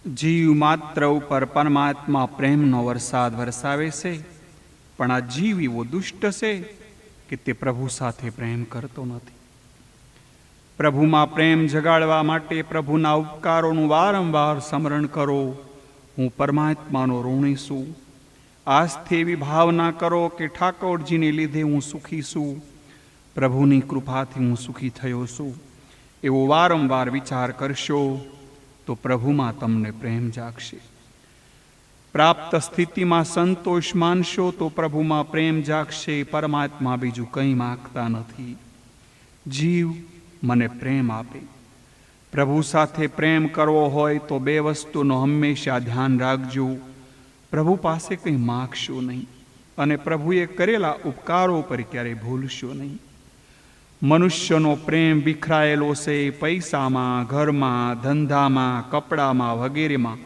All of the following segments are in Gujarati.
જીવ માત્ર ઉપર પરમાત્મા પ્રેમનો વરસાદ વરસાવે છે, પણ આ જીવ એવો દુષ્ટ છે કે તે પ્રભુ સાથે પ્રેમ કરતો નથી. પ્રભુમાં પ્રેમ જગાડવા માટે પ્રભુના ઉપકારોનું વારંવાર સ્મરણ કરો. હું પરમાત્માનો ઋણી છું. આજથી એવી ભાવના કરો કે ઠાકોરજીને લીધે હું સુખી છું, પ્રભુની કૃપાથી હું સુખી થયો છું. એવો વારંવાર વિચાર કરશો તો પ્રભુમાં તમને પ્રેમ જાગશે. પ્રાપ્ત સ્થિતિમાં સંતોષ માનશો તો પ્રભુમાં પ્રેમ જાગશે. પરમાત્મા બીજું કંઈ માગતા નથી. જીવ મને પ્રેમ આપે. પ્રભુ સાથે પ્રેમ કરવો હોય તો બે વસ્તુનો હંમેશા ધ્યાન રાખજો. પ્રભુ પાસે કંઈ માગશો નહીં અને પ્રભુએ કરેલા ઉપકારો પર ક્યારેય ભૂલશો નહીં. મનુષ્યનો પ્રેમ વિખરાયેલો છે. પૈસામાં, ઘરમાં, ધંધામાં, કપડામાં વગેરેમાં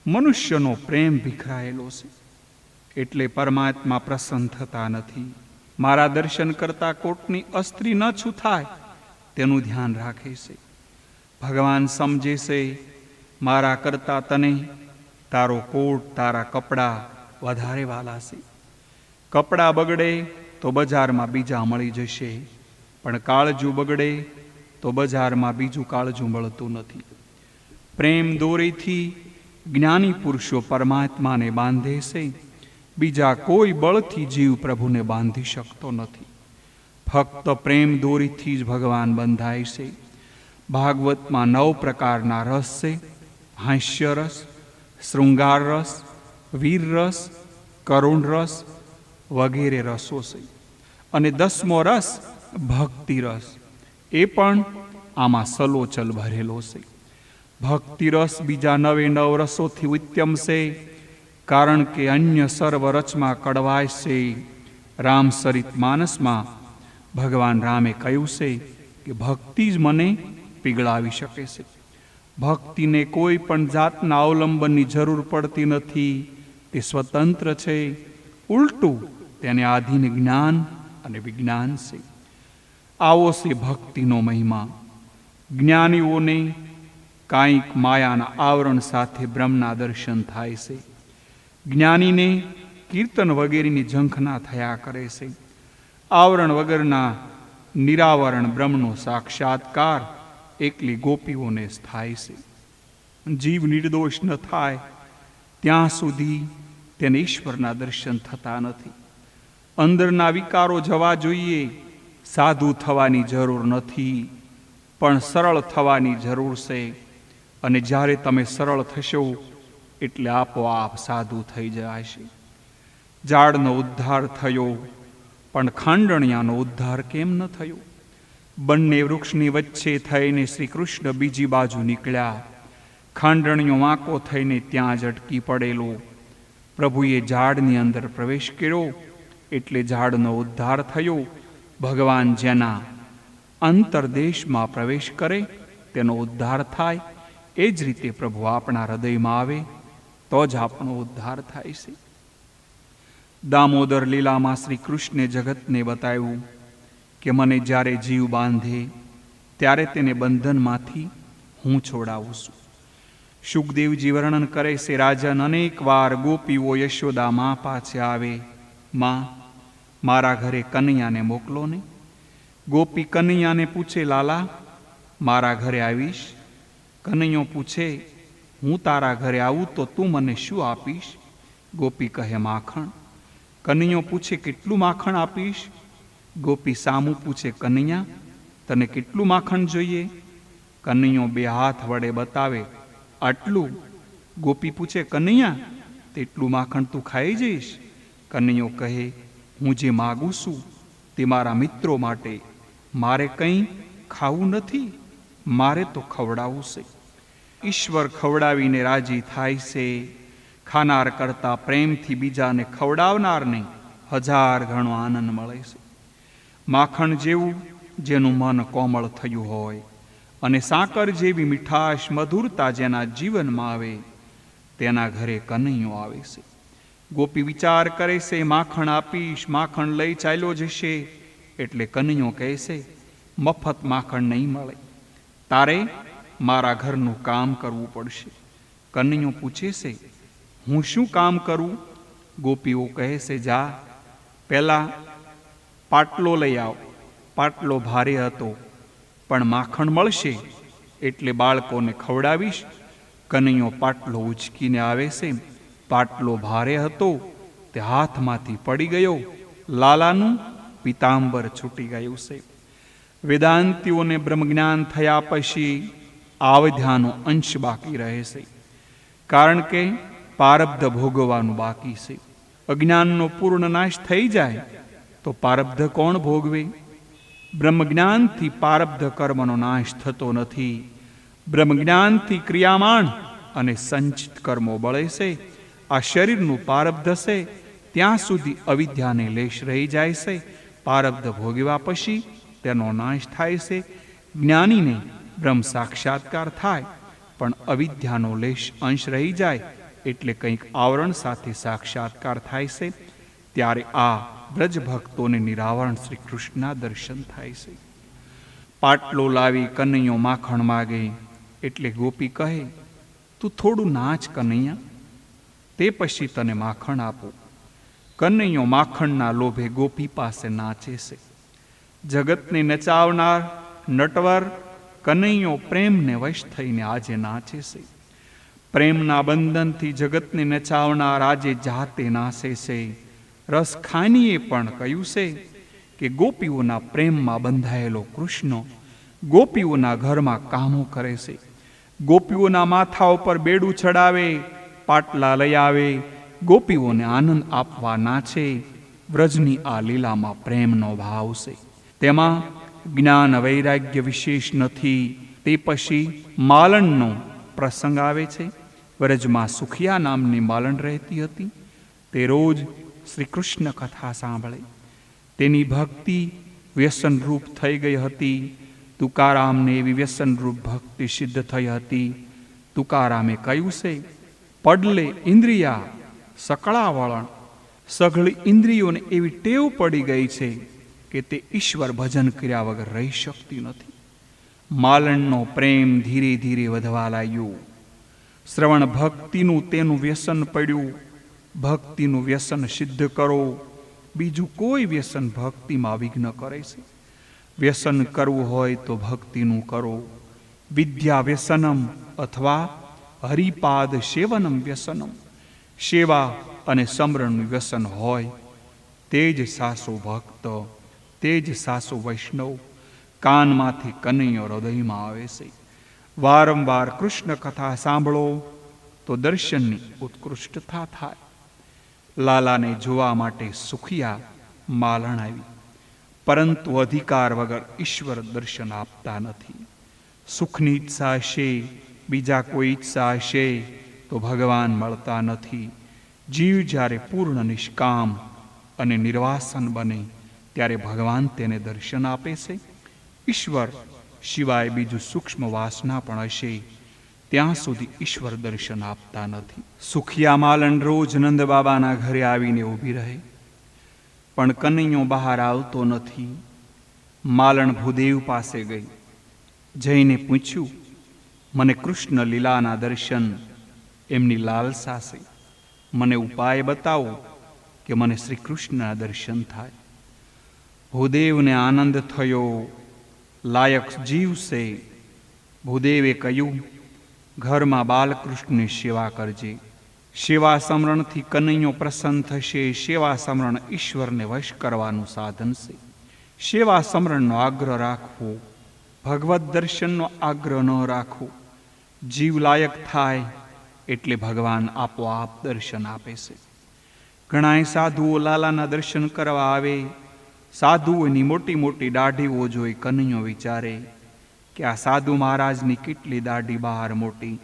મનુષ્યનો પ્રેમ વિખરાયેલો છે. એટલે પરમાત્મા પ્રસન્ન થતા નથી. મારા દર્શન કરતા કોટની અસ્ત્રી ન છૂથાય તેનું ધ્યાન રાખે છે. ભગવાન સમજે છે મારા કરતા તને તારો કોટ, તારા કપડાં વધારે વાલા છે. કપડાં બગડે તો બજારમાં બીજા મળી જશે, પણ કાળજું બગડે તો બજારમાં બીજું કાળજું મળતું નથી. પ્રેમ દોરીથી જ્ઞાની પુરુષો પરમાત્માને બાંધે છે. બીજા કોઈ બળથી જીવ પ્રભુને બાંધી શકતો નથી. ફક્ત પ્રેમ દોરીથી જ ભગવાન બંધાય છે. ભાગવતમાં 9 પ્રકારના રસ છે. હાસ્ય રસ, શૃંગાર રસ, વીર રસ, કરુણ રસ વગેરે રસો છે. અને 10મો રસ ભક્તિ રસ, એ પણ આમાં સલોચલ ભરેલો છે. ભક્તિ રસ બીજા 9 રસોથી ઉત્તમ છે, કારણ કે અન્ય સર્વ રચમાં કડવાય છે. રામચરિત માનસમાં ભગવાન રામે કહ્યું છે કે ભક્તિ જ મને પીગળાવી શકે છે. ભક્તિને કોઈ પણ જાતના અવલંબનની જરૂર પડતી નથી. તે સ્વતંત્ર છે. ઉલટું તેને આધીન જ્ઞાન અને વિજ્ઞાન છે. આવો છે ભક્તિનો મહિમા. જ્ઞાનીઓને કાંઈક માયાના આવરણ સાથે બ્રહ્મના દર્શન થાય છે. જ્ઞાનીને કીર્તન વગેરેની ઝંખના થયા કરે છે. આવરણ વગરના નિરાવરણ બ્રહ્મનો સાક્ષાત્કાર એકલી ગોપીઓને થાય છે. જીવ નિર્દોષ ન થાય ત્યાં સુધી તેને ઈશ્વરના દર્શન થતા નથી. અંદરના વિકારો જવા જોઈએ. સાધુ થવાની જરૂર નથી, પણ સરળ થવાની જરૂર છે. અને જ્યારે તમે સરળ થશો એટલે આપોઆપ સાધુ થઈ જશે. ઝાડનો ઉદ્ધાર થયો, પણ ખાંડણિયાનો ઉદ્ધાર કેમ ન થયો? બંને વૃક્ષની વચ્ચે થઈને શ્રી કૃષ્ણ બીજી બાજુ નીકળ્યા. ખાંડણીયો વાંકો થઈને ત્યાં જ અટકી પડેલો. પ્રભુએ ઝાડની અંદર પ્રવેશ કર્યો એટલે ઝાડનો ઉદ્ધાર થયો. ભગવાન જેના અંતરદેશમાં પ્રવેશ કરે તેનો ઉદ્ધાર થાય. એ જ રીતે પ્રભુ આપણા હૃદયમાં આવે તો જ આપણો ઉદ્ધાર થાય છે. દામોદર લીલામાં શ્રી કૃષ્ણે જગતને બતાવ્યું કે મને જ્યારે જીવ બાંધે ત્યારે તેને બંધનમાંથી હું છોડાવું છું. સુખદેવજી વર્ણન કરે છે, રાજન અનેક વાર ગોપીઓ યશોદા માં પાસે આવે, માં મારા ઘરે કનૈયાને મોકલો ને. ગોપી કનૈયાને પૂછે, લાલા મારા ઘરે આવીશ? કનૈયો પૂછે, હું તારા ઘરે આવું તો તું મને શું આપીશ? ગોપી કહે, માખણ. કનૈયો પૂછે, કેટલું માખણ આપીશ? ગોપી સામું પૂછે, કનૈયા તને કેટલું માખણ જોઈએ? કનૈયો 2 હાથ વડે બતાવે, આટલું. ગોપી પૂછે, કનૈયા તેટલું માખણ તું ખાઈ જઈશ? કનૈયો કહે, હું જે માગું છું તે મારા મિત્રો માટે. મારે કંઈ ખાવું નથી, મારે તો ખવડાવવું છે. ઈશ્વર ખવડાવીને રાજી થાય છે. ખાનાર કરતા પ્રેમથી બીજાને ખવડાવનારને 1000 ગણો આનંદ મળે છે. માખણ જેવું જેનું મન કોમળ થયું હોય અને સાકર જેવી મીઠાશ મધુરતા જેના જીવનમાં આવે તેના ઘરે કનૈયો આવે છે. ગોપી વિચાર કરે છે, માખણ આપીશ, માખણ લઈ ચાલ્યો જશે. એટલે કનૈયો કહે છે, મફત માખણ નહીં મળે, તારે મારા ઘરનું કામ કરવું પડશે. કનૈયો પૂછે છે, હું શું કામ કરું? ગોપીઓ કહે છે, જા પહેલા પાટલો લઈ આવ. પાટલો ભારે હતો, પણ માખણ મળશે એટલે બાળકોને ખવડાવીશ. કનૈયો પાટલો ઉચકીને આવે છે. પાટલો ભારે હતો, તે હાથમાંથી પડી ગયો. લાલાનું પિતાંબર છૂટી ગયું છે. વેદાંતિઓને બ્રહ્મજ્ઞાન થયા પછી આવધ્યાનો અંશ બાકી રહે છે, કારણ કે પારબ્ધ ભોગવવાનું બાકી છે. અજ્ઞાનનો પૂર્ણ નાશ થઈ જાય તો પારબ્ધ કોણ ભોગવે? બ્રહ્મજ્ઞાનથી પારબ્ધ કર્મનો નાશ થતો નથી. બ્રહ્મજ્ઞાનથી ક્રિયામાણ અને સંચિત કર્મો બળે છે. આ શરીરનું પારબ્ધ છે ત્યાં સુધી અવિદ્યાને લેશ રહી જાય છે. પારબ્ધ ભોગવ્યા પછી તેનો નાશ થાય છે. જ્ઞાનીને બ્રહ્મ સાક્ષાત્કાર થાય, પણ અવિદ્યાનો લેશ અંશ રહી જાય એટલે કંઈક આવરણ સાથે સાક્ષાત્કાર થાય છે. ત્યારે આ બ્રજ ભક્તોને નિરાવરણ શ્રી કૃષ્ણના દર્શન થાય છે. પાટલો લાવી કનૈયો માખણ માગે એટલે ગોપી કહે, તું થોડું નાચ કનૈયા, તે પછી તને માખણ આપું. કનૈયો માખણના લોભે ગોપી પાસે નાચે છે. જગતને નચાવનાર નટવર કનૈયો પ્રેમને વશ થઈને આજે નાચે છે. પ્રેમના બંધનથી જગતને નચાવનાર આજે જાતે નાચે છે. રસખાનીએ પણ કહ્યું છે કે ગોપીઓના પ્રેમમાં બંધાયેલો કૃષ્ણ ગોપીઓના ઘરમાં કામો કરે છે. ગોપીઓના માથા ઉપર બેડું ચડાવે, પાટલા લઈ આવે, ગોપીઓને આનંદ આપવા નાચે. વ્રજની આ લીલામાં પ્રેમનો ભાવ છે. તેમાં જ્ઞાન વૈરાગ્ય વિશેષ નથી. તે પછી માલણનો પ્રસંગ આવે છે. વ્રજમાં સુખિયા નામની માલણ રહેતી હતી. તે રોજ શ્રી કૃષ્ણ કથા સાંભળે. તેની ભક્તિ વ્યસનરૂપ થઈ ગઈ હતી. તુકારામને એવી વ્યસનરૂપ ભક્તિ સિદ્ધ થઈ હતી. તુકારામે કહ્યું છે, પડલે ઇન્દ્રિયા સકળા વળણ. સઘળી ઇન્દ્રિયોને એવી ટેવ પડી ગઈ છે કે તે ઈશ્વર ભજન કર્યા વગર રહી શકતી નથી. માલણનો પ્રેમ ધીરે ધીરે વધવા લાગ્યો. શ્રવણ ભક્તિનું તેનું વ્યસન પડ્યું. ભક્તિનું વ્યસન સિદ્ધ કરો, બીજું કોઈ વ્યસન ભક્તિમાં વિઘ્ન કરે છે. વ્યસન કરવું હોય તો ભક્તિનું કરો. વિદ્યા વ્યસનમ અથવા હરિપાદ સેવનમ વ્યસનમ. સેવા અને સમરણનું વ્યસન હોય તે જ સાસો ભક્ત, તે જ સાસો વૈષ્ણવ. કાનમાંથી કનૈયો હૃદયમાં આવે છે. વારંવાર કૃષ્ણ કથા સાંભળો તો દર્શનની ઉત્કૃષ્ટતા થાય. લાલાને જોવા માટે સુખિયા માલણ આવી, પરંતુ અધિકાર વગર ઈશ્વર દર્શન આપતા નથી. સુખની ઈચ્છા હશે, બીજા કોઈ ઈચ્છા હશે તો ભગવાન મળતા નથી. જીવ જ્યારે પૂર્ણ નિષ્કામ અને નિર્વાસન બને ત્યારે ભગવાન તેને દર્શન આપે છે. ઈશ્વર સિવાય બીજું સૂક્ષ્મ વાસના પણ હશે ત્યાં સુધી ઈશ્વર દર્શન આપતા નથી. સુખિયા માલણ રોજ નંદ બાબાના ઘરે આવીને ઊભી રહે, પણ કનૈયો બહાર આવતો નથી. માલણ ભૂદેવ પાસે ગઈ. જઈને પૂછ્યું, મને કૃષ્ણ લીલાના દર્શન એમની લાલસા છે. મને ઉપાય બતાવો કે મને શ્રી કૃષ્ણના દર્શન થાય. ભૂદેવને આનંદ થયો. લાયક જીવ છે. ભૂદેવે કહ્યું, ઘરમાં બાલકૃષ્ણની સેવા કરજે. સેવા સમરણથી કનૈયો પ્રસન્ન થશે. સેવા સમરણ ઈશ્વરને વશ કરવાનું સાધન છે. સેવા સમરણનો આગ્રહ રાખવો, ભગવત દર્શનનો આગ્રહ ન રાખવો. જીવ લાયક થાય એટલે ભગવાન આપોઆપ દર્શન આપે છે. ઘણાય સાધુઓ લાલાના દર્શન કરવા આવે. સાધુઓની મોટી મોટી દાઢીઓ જોઈ કનૈયો વિચારે કે આ સાધુ મહારાજની કેટલી દાઢી બહાર મોટી,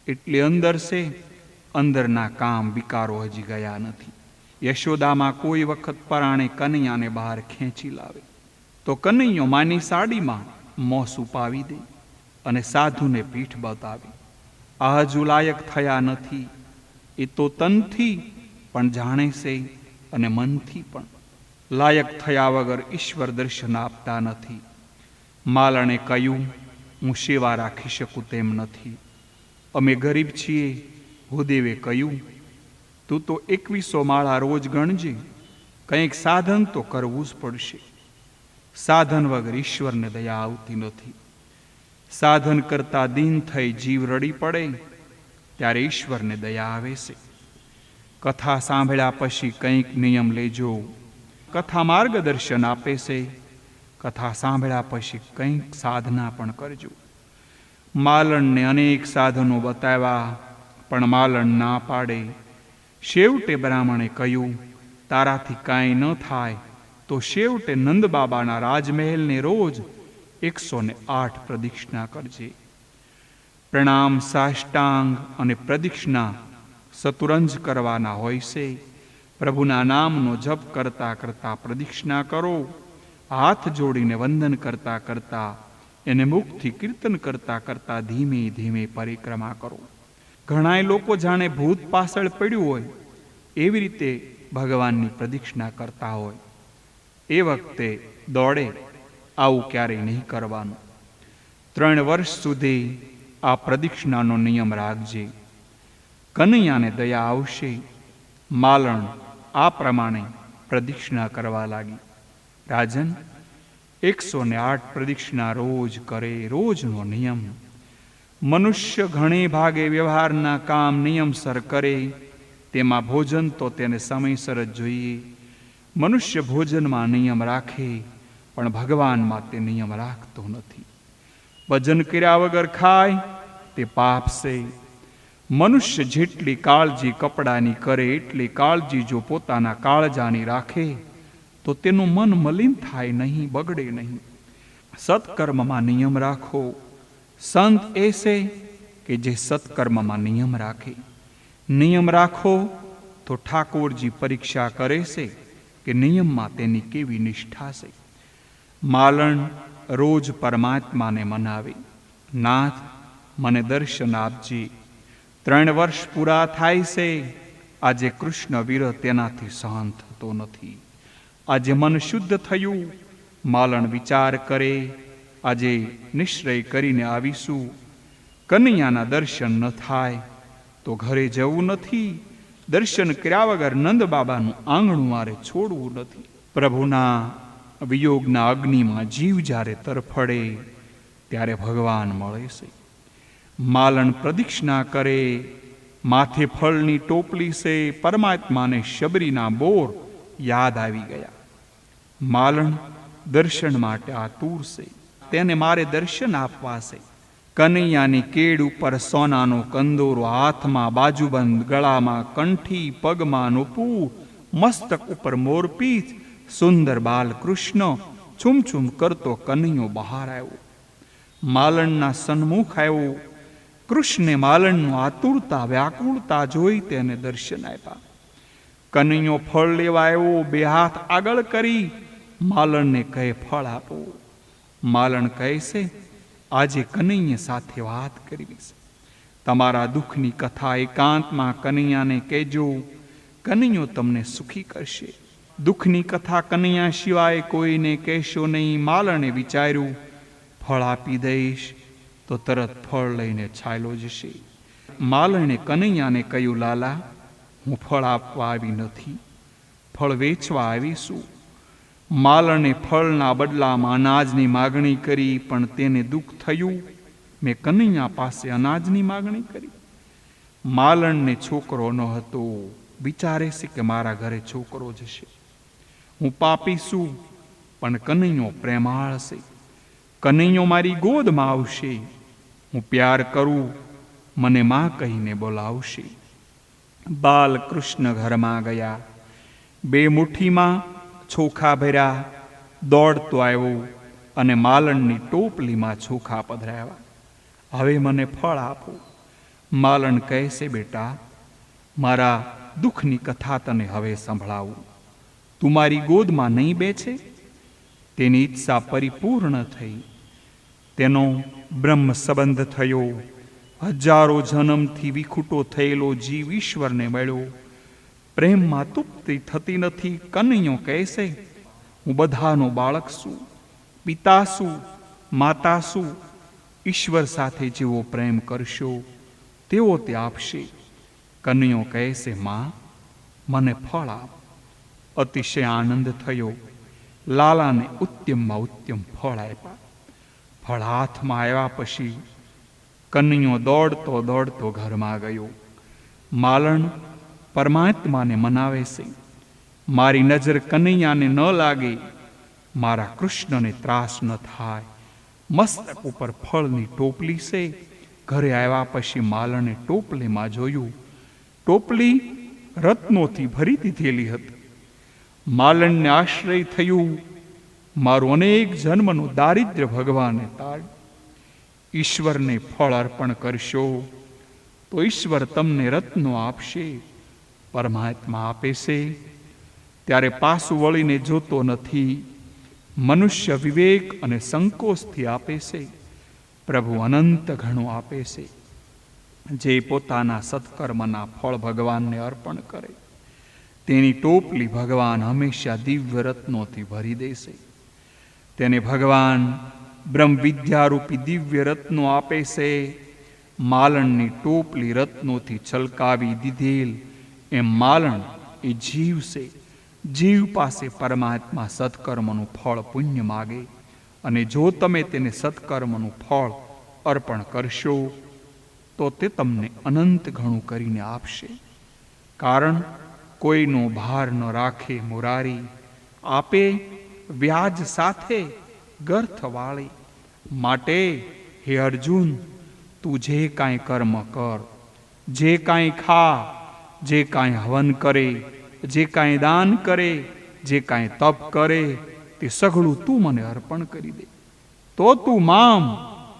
એટલે અંદર છે. અંદરના કામ વિકારો હજી ગયા નથી. યશોદામાં કોઈ વખત પરાણે કનૈયાને બહાર ખેંચી લાવે તો કનૈયો માની સાડીમાં મોં છુપાવી દે અને સાધુને પીઠ બતાવે. આ હજુ લાયક થયા નથી. એ તો તનથી પણ જાણે છે અને મનથી પણ. લાયક થયા વગર ઈશ્વર દર્શન આપતા નથી. માલણે કહ્યું, હું સેવા રાખી શકું તેમ નથી. અમે ગરીબ છીએ. ભૂદેવે કહ્યું, તું તો 2100 માળા રોજ ગણજે, કંઈક સાધન તો કરવું જ પડશે. સાધન વગર ઈશ્વરને દયા આવતી નથી. સાધન કરતા દીન થઈ જીવ રડી પડે ત્યારે ઈશ્વરને દયા આવે છે. કથા સાંભળ્યા પછી કંઈક નિયમ લેજો. કથા માર્ગદર્શન આપે છે. કથા સાંભળ્યા પછી કંઈક સાધના પણ કરજો. માલણને અનેક સાધનો બતાવ્યા, પણ માલણ ના પાડે. છેવટે બ્રાહ્મણે કહ્યું, તારાથી કાંઈ ન થાય તો છેવટે નંદબાબાના રાજમહેલને રોજ 108 પ્રદક્ષિણા કરજે. પ્રણામ, સાષ્ટાંગ અને પ્રદક્ષિણા સતુરંજ કરવાના હોય છે. પ્રભુના નામનો જપ કરતા કરતા પ્રદક્ષિણા કરો. હાથ જોડીને વંદન કરતા કરતા, એને મુખથી કીર્તન કરતા કરતા ધીમે ધીમે પરિક્રમા કરો. ઘણાય લોકો જાણે ભૂત પાછળ પડ્યું હોય એવી રીતે ભગવાનની પ્રદક્ષિણા કરતા હોય. એ વખતે દોડે આવું ક્યારેય નહીં કરવાનું. 3 વર્ષ સુધી આ પ્રદક્ષિણાનો નિયમ રાખજે. કનૈયાને દયા આવશે. માલણ આ પ્રમાણે પ્રદક્ષિણા કરવા લાગી. રાજન, 108 પ્રદક્ષિણા રોજ કરે, રોજનો નિયમ. મનુષ્ય ઘણી ભાગે વ્યવહારના કામ નિયમસર કરે, તેમાં ભોજન તો તેને સમયસર જ જોઈએ. મનુષ્ય ભોજનમાં નિયમ રાખે, પણ ભગવાનમાં તે નિયમ રાખતો નથી. ભજન કર્યા વગર ખાય તે પાપ છે. મનુષ્ય જેટલી કાળજી કપડાની કરે એટલી કાળજી જો પોતાના કાળજાની રાખે તો તેનું મન મલિન થાય નહીં, બગડે નહીં. સત્કર્મમાં નિયમ રાખો. સંત એ છે કે જે સત્કર્મમાં નિયમ રાખે. નિયમ રાખો તો ઠાકોરજી પરીક્ષા કરે છે કે નિયમમાં તેની કેવી નિષ્ઠા છે. માલણ રોજ પરમાત્માને મનાવે, નાથ મને દર્શન આપજે. 3 વર્ષ પૂરા થાય છે. આજે કૃષ્ણ વિરહ તેનાથી સહન થતો નથી. આજે મન શુદ્ધ થયું. માલણ વિચાર કરે, આજે નિશ્ચય કરીને આવીશું. કનૈયાના દર્શન ન થાય તો ઘરે જવું નથી. દર્શન કર્યા વગર નંદ બાબાનું આંગણું મારે છોડવું નથી. પ્રભુના વિયોગના અગ્નિમાં જીવ જ્યારે તરફડે ત્યારે ભગવાન મળે છે. માલણ પ્રદક્ષિણા કરે. માથે ફળની ટોપલી છે. પરમાત્માને શબરીના બોર યાદ આવી ગયા. માલણ દર્શન માટે આતુર છે. તેને મારે દર્શન આપવા છે. કનૈયાની કેડ ઉપર સોનાનો કંદોરો, હાથમાં બાજુબંધ, ગળામાં કંઠી, પગમાં નુપુર, મસ્તક ઉપર મોરપીંછ, સુંદર બાલ કૃષ્ણ છુમછુમ કરતો કનૈયો બહાર આવ્યો. માલણના સન્મુખ આવ્યો. કૃષ્ણે માલણનું આતુરતા વ્યાકુળતા જોઈ તેને દર્શન આપ્યા. કનૈયો ફળ લેવા આવ્યો. 2 હાથ આગળ કરી માલણને કહે, ફળ આપો. માલણ કહે છે, આજે કનૈયા સાથે વાત કરવી છે. તમારા દુઃખની કથા એકાંતમાં કનૈયાને કહેજો. કનૈયો તમને સુખી કરશે. દુઃખની કથા કનૈયા સિવાય કોઈને કહેશો નહીં. માલણે વિચાર્યું, ફળ આપી દઈશ તો તરત ફળ લઈને છાયલો જશે. માલણે કનૈયાને કહ્યું, લાલા, હું ફળ આપવા આવી નથી, ફળ વેચવા આવી છું. માલણે ફળના બદલામાં અનાજની માગણી કરી, પણ તેને દુઃખ થયું. મેં કનૈયા પાસે અનાજની માગણી કરી. માલણને છોકરો ન હતો. વિચારે છે કે મારા ઘરે છોકરો જશે. હું પાપી છું, પણ કનૈયો પ્રેમાળ છે. કનૈયો મારી ગોદમાં આવશે. હું પ્યાર કરું, મને માં કહીને બોલાવશે. બાલકૃષ્ણ ઘરમાં ગયા. 2 મુઠ્ઠીમાં ચોખા ભર્યા. દોડતો આવ્યો અને માલણની ટોપલીમાં ચોખા પધરાવ્યા. હવે મને ફળ આપો. માલણ કહે છે, બેટા, મારા દુઃખની કથા તને હવે સંભળાવું. તું મારી ગોદમાં નહીં બેસે? તેની ઈચ્છા પરિપૂર્ણ થઈ. તેનો બ્રહ્મ સંબંધ થયો. હજારો જન્મથી વિખૂટો થયેલો જીવ ઈશ્વરને મળ્યો. પ્રેમમાં તૃપ્તિ થતી નથી. કનૈયો કહે છે, હું બધાનો બાળક છું, પિતા છું, માતા છું. ઈશ્વર સાથે જેવો પ્રેમ કરશો તેઓ તે આપશે. કન્યો કહેશે, માં, મને ફળ આપ. અતિશય આનંદ થયો. લાલાને ઉત્તમમાં ઉત્તમ ફળ આપ્યા. ફળ હાથમાં આવ્યા પછી કન્યો દોડતો દોડતો ઘરમાં ગયો. માલણ પરમાત્માને મનાવે છે, મારી નજર કનૈયાને ન લાગે, મારા કૃષ્ણને ત્રાસ ન થાય. મસ્તક ઉપર ફળની ટોપલી છે. ઘરે આવ્યા પછી માલણે ટોપલીમાં જોયું. ટોપલી રત્નોથી ભરી દીધેલી હતી. માલણને આશ્રય થયું, મારું અનેક જન્મનું દારિદ્ર્ય ભગવાને તાળ. ઈશ્વરને ફળ અર્પણ કરશો તો ઈશ્વર તમને રત્નો આપશે. પરમાત્મા આપે છે ત્યારે પાછું વળીને જોતો નથી. મનુષ્ય વિવેક અને સંકોચથી આપે છે. પ્રભુ અનંત ઘણું આપે છે. જે પોતાના સત્કર્મના ફળ ભગવાનને અર્પણ કરે તેની ટોપલી ભગવાન હંમેશા દિવ્ય રત્નોથી ભરી દેશે. તેને ભગવાન બ્રહ્મ વિદ્યારૂપી દિવ્ય રત્નો આપે છે. માલણની ટોપલી રત્નોથી છલકાવી દીધેલ એમ માલણ એ જીવ છે. જીવ પાસે પરમાત્મા સત્કર્મનું ફળ પુણ્ય માગે, અને જો તમે તેને સત્કર્મનું ફળ અર્પણ કરશો તો તે તમને અનંત ઘણું કરીને આપશે. કારણ કોઈનો ભાર ન રાખે મુરારી, આપે વ્યાજ સાથે ગર્થ વાળી. માટે હે અર્જુન, તું જે કાંઈ કર્મ કર, જે કાંઈ ખા, જે કાંઈ હવન કરે, જે કાંઈ દાન કરે, જે કાંઈ તપ કરે, તે સઘળું તું મને અર્પણ કરી દે, તો તું મામ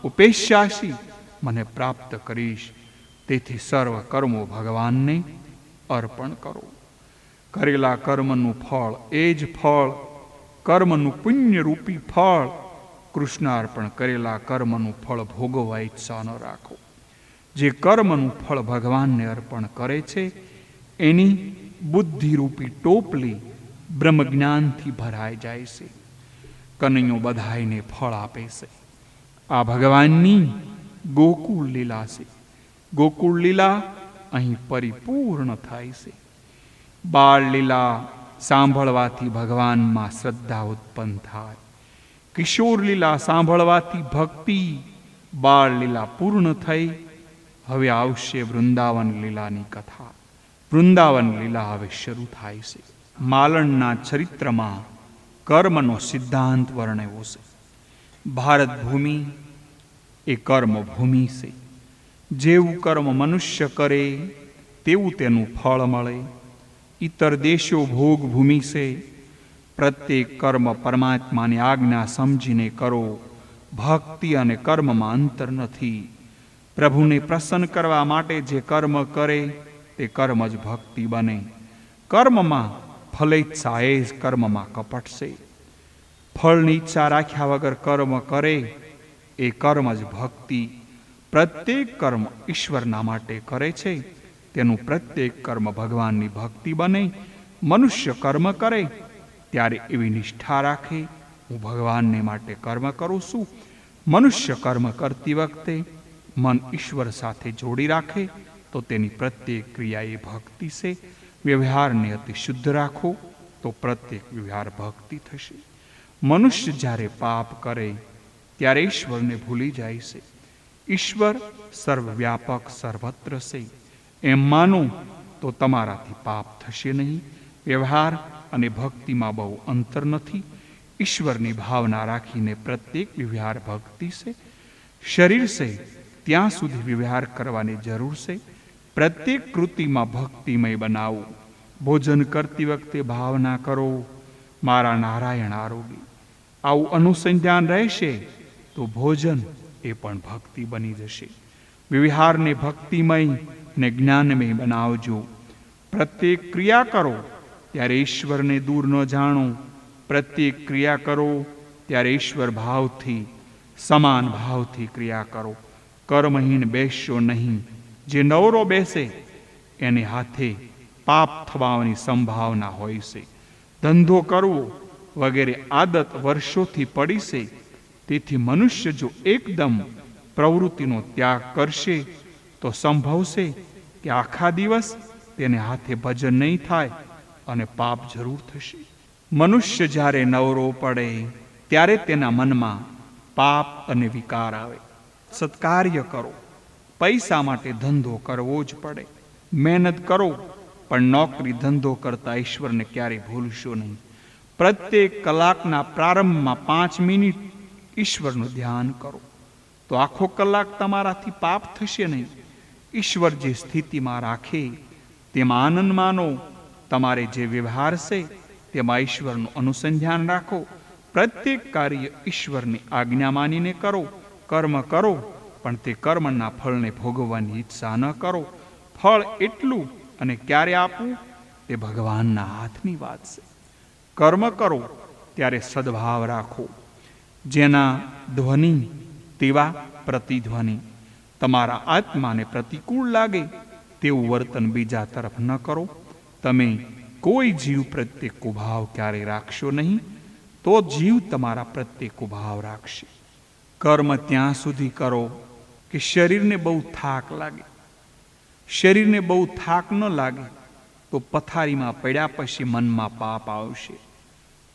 ઉપેશ્યાસી મને પ્રાપ્ત કરીશ. તેથી સર્વ કર્મો ભગવાનને અર્પણ કરો. કરેલા કર્મનું ફળ એ જ ફળ, કર્મનું પુણ્યરૂપી ફળ. કૃષ્ણાર્પણ કરેલા કર્મનું ફળ ભોગવવા ઈચ્છા ન રાખો. જે કર્મનું ફળ ભગવાનને અર્પણ કરે છે એની બુદ્ધિરૂપી ટોપલી બ્રહ્મજ્ઞાનથી ભરાઈ જાય છે. કનૈયો બધાઈને ફળ આપે છે. આ ભગવાનની ગોકુળ લીલા છે. ગોકુળ લીલા અહીં પરિપૂર્ણ થાય છે. બાળ લીલા સાંભળવાથી ભગવાનમાં શ્રદ્ધા ઉત્પન્ન થાય. કિશોર લીલા સાંભળવાથી ભક્તિ. બાળ લીલા પૂર્ણ થઈ. હવે આવશે વૃંદાવન લીલાની કથા. વૃંદાવન લીલા હવે શરૂ થાય છે. માલણના ચરિત્રમાં કર્મનો સિદ્ધાંત વર્ણવ્યો છે. ભારત ભૂમિ એ કર્મ ભૂમિ છે. જેવું કર્મ મનુષ્ય કરે તેવું તેનું ફળ મળે. ઇતર દેશો ભોગ ભૂમિ છે. પ્રત્યેક કર્મ પરમાત્માની આજ્ઞા સમજીને કરો. ભક્તિ અને કર્મમાં અંતર નથી. પ્રભુને પ્રસન્ન કરવા માટે જે કર્મ કરે તે કર્મ જ ભક્તિ બને. કર્મમાં ફલેચ્છા એ જ કર્મમાં કપટ છે. ફળની ઈચ્છા રાખ્યા વગર કર્મ કરે એ કર્મ જ ભક્તિ. પ્રત્યેક કર્મ ઈશ્વરના માટે કરે છે તેનું પ્રત્યેક કર્મ ભગવાનની ભક્તિ બને. મનુષ્ય કર્મ કરે ત્યારે એવી નિષ્ઠા રાખે, હું ભગવાનને માટે કર્મ કરું છું. મનુષ્ય કર્મ કરતી વખતે મન ઈશ્વર સાથે જોડી રાખે તો તેની પ્રત્યેક ક્રિયા એ ભક્તિ છે. વ્યવહારને અતિ શુદ્ધ રાખો તો પ્રત્યેક વ્યવહાર ભક્તિ થશે. મનુષ્ય જ્યારે પાપ કરે ત્યારે ઈશ્વરને ભૂલી જાય છે. ઈશ્વર સર્વવ્યાપક સર્વત્ર છે એમ માનો તો તમારાથી પાપ થશે નહીં. વ્યવહાર અને ભક્તિમાં બહુ અંતર નથી. ઈશ્વરની ભાવના રાખીને પ્રત્યેક વ્યવહાર ભક્તિ છે. શરીર છે ત્યાં સુધી વ્યવહાર કરવાની જરૂર છે. પ્રત્યેક કૃતિમાં ભક્તિમય બનાવો. ભોજન કરતી વખતે ભાવના કરો, મારા નારાયણ આરોગી. આવું અનુસંધાન રહેશે તો ભોજન એ પણ ભક્તિ બની જશે. વ્યવહારને ભક્તિમય ને જ્ઞાનમય બનાવજો. પ્રત્યેક ક્રિયા કરો ત્યારે ઈશ્વરને દૂર ન જાણો. પ્રત્યેક ક્રિયા કરો ત્યારે ઈશ્વર ભાવથી, સમાન ભાવથી ક્રિયા કરો. કર્મહીન બેસશો નહીં. જે નવરો બેસે એને હાથે પાપ થવાની સંભાવના હોય છે. ધંધો કરવો વગેરે આદત વર્ષોથી પડી છે. તેથી મનુષ્ય જો એકદમ પ્રવૃત્તિનો ત્યાગ કરશે તો સંભવશે કે આખા દિવસ તેને હાથે ભજન નહીં થાય અને પાપ જરૂર થશે. મનુષ્ય જ્યારે નવરો પડે ત્યારે તેના મનમાં પાપ અને વિકાર આવે. સત્કાર્ય કરો, પૈસા માટે ધંધો કરવો જ પડે. મહેનત કરો, પણ નોકરી ધંધો કરતા ઈશ્વરને ક્યારેય ભૂલશો નહીં. પ્રત્યેક કલાકના પ્રારંભમાં 5 મિનિટ ઈશ્વરનું ધ્યાન કરો, તો આખો કલાક તમારાથી પાપ થશે નહીં. ઈશ્વર જે સ્થિતિમાં રાખે તેમાં આનંદ માનો. તમારે જે વ્યવહાર છે તેમાં ઈશ્વરનું અનુસંધાન રાખો. પ્રત્યેક કાર્ય ઈશ્વરની આજ્ઞા માનીને કરો. કર્મ કરો, પણ તે કર્મના ફળને ભોગવવાની ઈચ્છા ન કરો. ફળ એટલું અને ક્યારે આપવું તે ભગવાનના હાથની વાત છે. કર્મ કરો ત્યારે સદભાવ રાખો. જેના ધ્વનિ તેવા પ્રતિધ્વનિ. તમારા આત્માને પ્રતિકૂળ લાગે તેવું વર્તન બીજા તરફ ન કરો. તમે કોઈ જીવ પ્રત્યે કુભાવ ક્યારેય રાખશો નહીં, તો જીવ તમારા પ્રત્યે કુભાવ રાખશે. કર્મ ત્યાં સુધી કરો કે શરીરને બહુ થાક લાગે. શરીરને બહુ થાક ન લાગે તો પથારીમાં પડ્યા પછી મનમાં પાપ આવશે.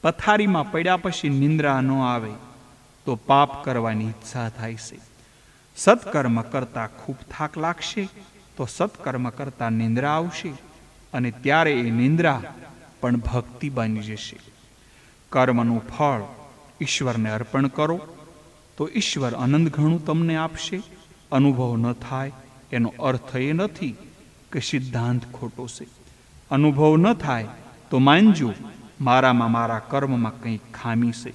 પથારીમાં પડ્યા પછી નિંદ્રા ન આવે તો પાપ કરવાની ઈચ્છા થાય છે. સત્કર્મ કરતા ખૂબ થાક લાગશે તો સત્કર્મ કરતા નિંદ્રા આવશે, અને ત્યારે એ નિંદ્રા પણ ભક્તિ બની જશે. કર્મનું ફળ ઈશ્વરને અર્પણ કરો તો ઈશ્વર અનંત ઘણું તમને આપશે. અનુભવ ન થાય એનો અર્થ એ નથી કે સિદ્ધાંત ખોટો છે. અનુભવ ન થાય તો માનજો મારામાં, મારા કર્મમાં કંઈક ખામી છે.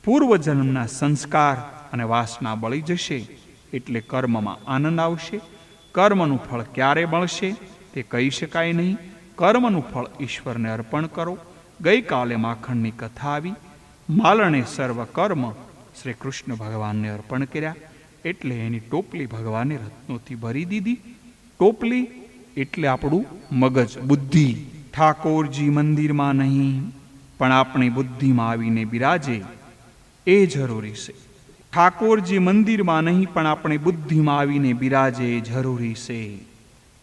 પૂર્વજન્મના સંસ્કાર અને વાસના બળી જશે એટલે કર્મમાં આનંદ આવશે. કર્મનું ફળ ક્યારે મળશે તે કહી શકાય નહીં. કર્મનું ફળ ઈશ્વરને અર્પણ કરો. ગઈકાલે માખણની કથા આવી. માલણે સર્વ કર્મ શ્રી કૃષ્ણ ભગવાનને અર્પણ કર્યા, એટલે એની ટોપલી ભગવાને રત્નોથી ભરી દીધી. ટોપલી એટલે આપણું મગજ, બુદ્ધિ. ઠાકોરજી મંદિરમાં નહીં પણ આપણી બુદ્ધિમાં આવીને બિરાજે એ જરૂરી છે. ઠાકોરજી મંદિરમાં નહીં પણ આપણી બુદ્ધિમાં આવીને બિરાજે એ જરૂરી છે.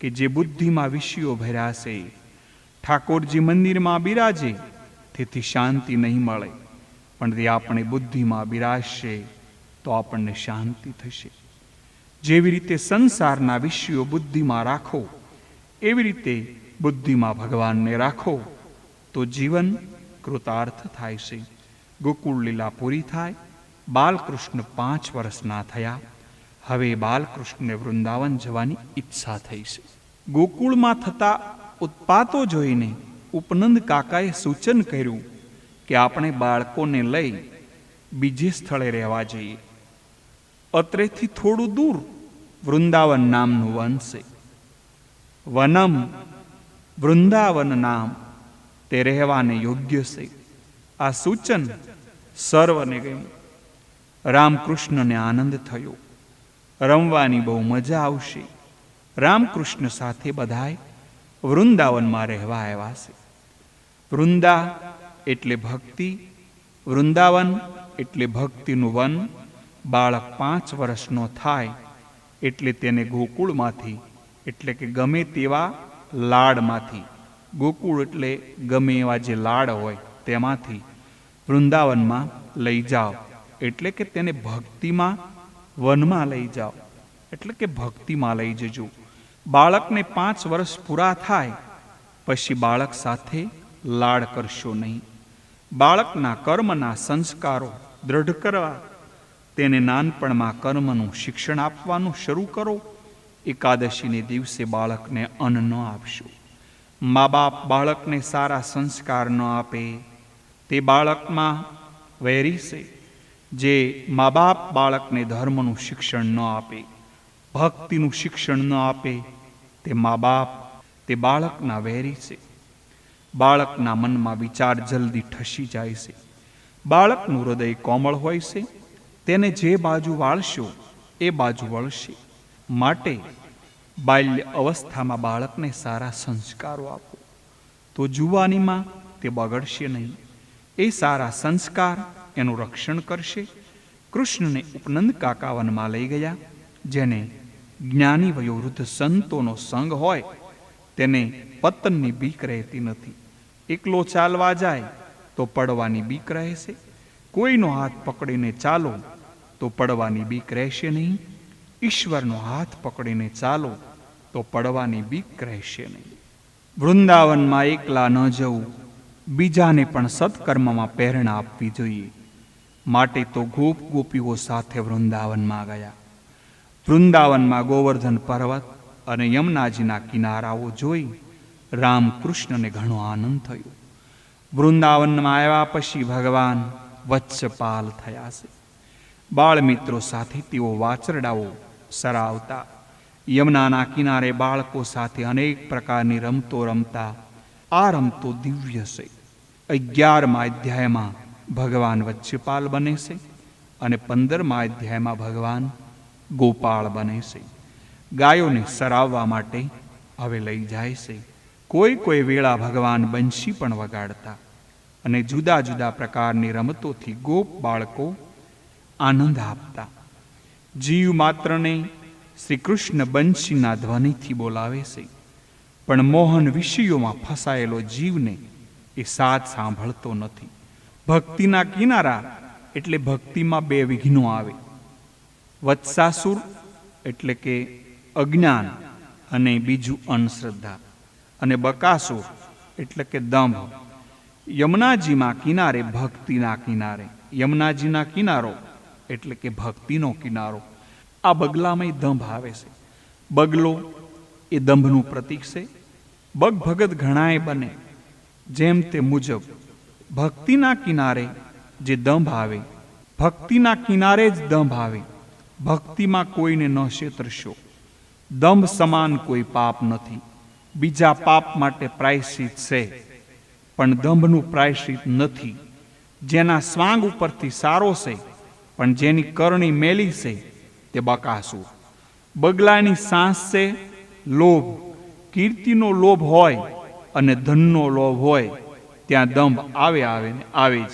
કે જે બુદ્ધિમાં વિષયો ભર્યા છે, ઠાકોરજી મંદિરમાં બિરાજે તેથી શાંતિ નહીં મળે, પણ તે આપણી બુદ્ધિમાં બિરાજશે તો આપણને શાંતિ થશે. જેવી રીતે સંસારના વિષયો બુદ્ધિમાં રાખો, એવી રીતે બુદ્ધિમાં ભગવાનને રાખો તો જીવન કૃતાર્થ થાય છે. ગોકુળ લીલા પૂરી થાય. બાલકૃષ્ણ 5 વર્ષના થયા. હવે બાલકૃષ્ણને વૃંદાવન જવાની ઈચ્છા થઈ છે. ગોકુળમાં થતા ઉત્પાતો જોઈને ઉપનંદ કાકાએ સૂચન કર્યું કે આપણે બાળકોને લઈ બીજે સ્થળે રહેવા જઈએ. અત્રેથી થોડું દૂર વૃંદાવન નામનું વન છે. વનમ વૃંદાવન નામ તે રહેવાને યોગ્ય છે. આ સૂચન સર્વને ગયું. રામકૃષ્ણને આનંદ થયો. રમવાની બહુ મજા આવશે. રામકૃષ્ણ સાથે બધાય વૃંદાવનમાં રહેવા આવ્યા છે. વૃંદા એટલે ભક્તિ, વૃંદાવન એટલે ભક્તિનું વન. બાળક 5 વર્ષનો થાય એટલે તેને ગોકુળમાંથી, એટલે કે ગમે તેવા લાડમાંથી, ગોકુળ એટલે ગમે એવા જે લાડ હોય તેમાંથી વૃંદાવનમાં લઈ જાઓ, એટલે કે તેને ભક્તિમાં વનમાં લઈ જાઓ, એટલે કે ભક્તિમાં લઈ જજો. બાળકને 5 વર્ષ પૂરા થાય પછી બાળક સાથે લાડ કરશો નહીં. બાળકના કર્મના સંસ્કારો દ્રઢ કરવા તેને નાનપણમાં કર્મનું શિક્ષણ આપવાનું શરૂ કરો. એકાદશીને દિવસે બાળકને અન્ન ન આપશો. મા બાપ બાળકને સારા સંસ્કાર ન આપે તે બાળકમાં વૈરી છે. જે મા બાપ બાળકને ધર્મનું શિક્ષણ ન આપે, ભક્તિનું શિક્ષણ ન આપે તે મા બાપ તે બાળકના વૈરી છે. બાળકના મનમાં વિચાર જલ્દી ઠસી જાય છે. બાળકનું હૃદય કોમળ હોય છે. તેને જે બાજુ વાળશો એ બાજુ વળશે. માટે બાલ્ય અવસ્થામાં બાળકને સારા સંસ્કારો આપો તો જુવાનીમાં તે બગડશે નહીં. એ સારા સંસ્કાર એનું રક્ષણ કરશે. કૃષ્ણને ઉપનંદ કાકા વનમાં લઈ ગયા, જેને જ્ઞાની વયોવૃદ્ધ સંતોનો સંગ હોય તેને પતનની બીક રહેતી નથી. એકલો ચાલવા જાય તો પડવાની બીક રહેશે. કોઈનો હાથ પકડીને ચાલો તો પડવાની બીક રહેશે નહીં. ઈશ્વરનો હાથ પકડીને ચાલો તો પડવાની બીક રહેશે નહીં. વૃંદાવનમાં એકલા ન જવું, બીજાને પણ સત્કર્મમાં પ્રેરણા આપવી જોઈએ. માટે તો ગોપ ગોપીઓ સાથે વૃંદાવનમાં ગયા. વૃંદાવનમાં ગોવર્ધન પર્વત અને યમુનાજીના કિનારાઓ જોઈ રામકૃષ્ણને ઘણો આનંદ થયો. વૃંદાવનમાં આવ્યા પછી ભગવાન વત્સપાલ થયા છે. બાળમિત્રો સાથે તેઓ વાછરડાઓ સરાવતા. યમુનાના કિનારે બાળકો સાથે અનેક પ્રકારની રમતો રમતા. આ રમતો દિવ્ય છે. 11મા અધ્યાયમાં ભગવાન વત્સપાલ બને છે અને 15મા અધ્યાયમાં ભગવાન ગોપાળ બને છે. ગાયોને સરાવવા માટે હવે લઈ જાય છે. કોઈ વેળા ભગવાન બંશી પણ વગાડતા અને જુદા જુદા પ્રકારની રમતોથી ગોપ બાળકો આનંદ આપતા. જીવ માત્રને શ્રી કૃષ્ણ બંશીના ધ્વનિથી બોલાવે છે, પણ મોહન વિષયોમાં ફસાયેલો જીવને એ સાથ સાંભળતો નથી. ભક્તિના કિનારા એટલે ભક્તિમાં 2 વિઘ્નો આવે. વત્સાસુર એટલે કે અજ્ઞાન અને બીજું અંધશ્રદ્ધા, અને બકાસુર એટલે કે દંભ. યમુનાજીમાં કિનારે ભક્તિના કિનારે. યમુનાજીના કિનારો એટલે કે ભક્તિનો કિનારો. આ બગલામાં દંભ આવે છે. બગલો એ દંભનું પ્રતીક છે. બગ ભગત ઘણાય બને, જેમ તે મુજબ ભક્તિના કિનારે જે દંભ આવે, ભક્તિના કિનારે જ દંભ આવે. ભક્તિમાં કોઈને ન છેતરશો. દંભ સમાન કોઈ પાપ નથી. બીજા પાપ માટે પ્રાયશ્ચિત છે, પણ દંભનું પ્રાયશ્ચિત નથી. જેના સ્વાંગ ઉપરથી સારો છે, પણ જેની કરણી મેલી છે તે બકાસુર. બગલાની સાંસ છે લોભ. કીર્તિનો લોભ હોય અને ધનનો લોભ હોય ત્યાં દંભ આવે ને આવે જ.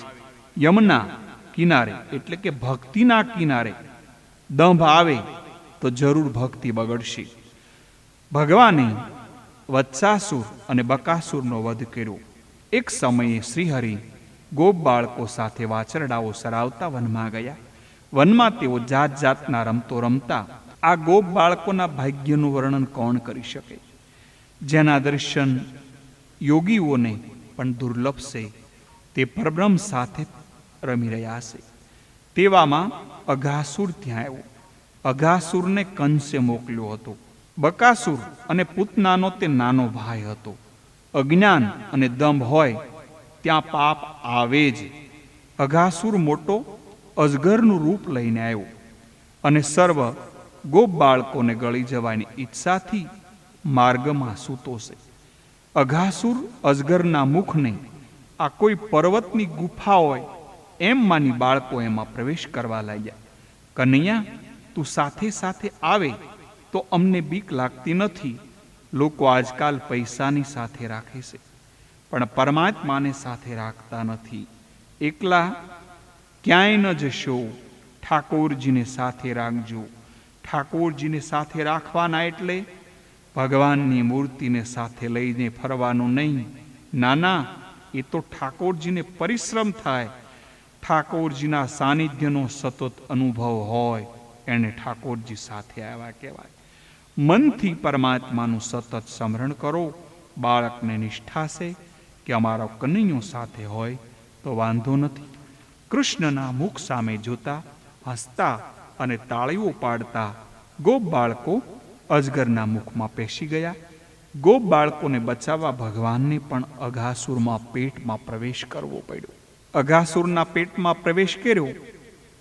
યમુના કિનારે એટલે કે ભક્તિના કિનારે દંભ આવે તો જરૂર ભક્તિ બગડશે. ભગવાને વત્સાસુર અને બકાસુરનો વધ કર્યો. એક સમયે શ્રીહરિ ગોપ બાળકો સાથે વાછરડાઓ સરાવતા વનમાં ગયા. વનમાં તેઓ જાત જાતના રમતો રમતા. આ ગોપ બાળકોના ભાગ્યનું વર્ણન કોણ કરી શકે? જેના દર્શન યોગીઓને પણ દુર્લભ છે, તે પરબ્રહ્મ સાથે રમી રહ્યા છે. તેવામાં અઘાસુર ત્યાં આવ્યો. અઘાસુરને કંસે મોકલ્યો હતો. બકાસુર અને પૂતનાનો તે નાનો ભાઈ હતો. અજ્ઞાન અને દંભ હોય ત્યાં પાપ આવે જ. અઘાસુર મોટો અજગરનું રૂપ લઈને આવ્યો અને સર્વ ગોપ બાળકોને ગળી જવાની ઈચ્છાથી માર્ગમાં સૂતો છે. અઘાસુર અજગરના મુખને આ કોઈ પર્વતની ગુફા હોય એમ માની બાળકો એમાં પ્રવેશ કરવા લાગ્યા. કનૈયા, તું સાથે સાથે આવે તો અમને બીક લાગતી નથી. લોકો આજકાલ પૈસાની સાથે રાખે છે, પણ પરમાત્માને સાથે રાખતા નથી. એકલા ક્યાંય ન જશો, ઠાકોરજીને સાથે રાખજો. ઠાકોરજીને સાથે રાખવાના એટલે ભગવાનની મૂર્તિને સાથે લઈને ફરવાનું નહીં. નાના, એ તો ઠાકોરજીને પરિશ્રમ થાય. ઠાકોરજીના સાનિધ્યનો સતત અનુભવ હોય એને ઠાકોરજી સાથે આવ્યા કહેવાય. મનથી પરમાત્માનું સતત સ્મરણ કરો. બાળકને નિષ્ઠા છે કે અમારો કનૈયો સાથે હોય તો વાંધો નથી. કૃષ્ણના મુખ સામે જોતા, હસતા અને તાળીઓ પાડતા ગોપ બાળકો અજગરના મુખમાં પેશી ગયા. ગોપ બાળકોને બચાવવા ભગવાનને પણ અઘાસુરમાં પેટમાં પ્રવેશ કરવો પડ્યો. અઘાસુરના પેટમાં પ્રવેશ કર્યો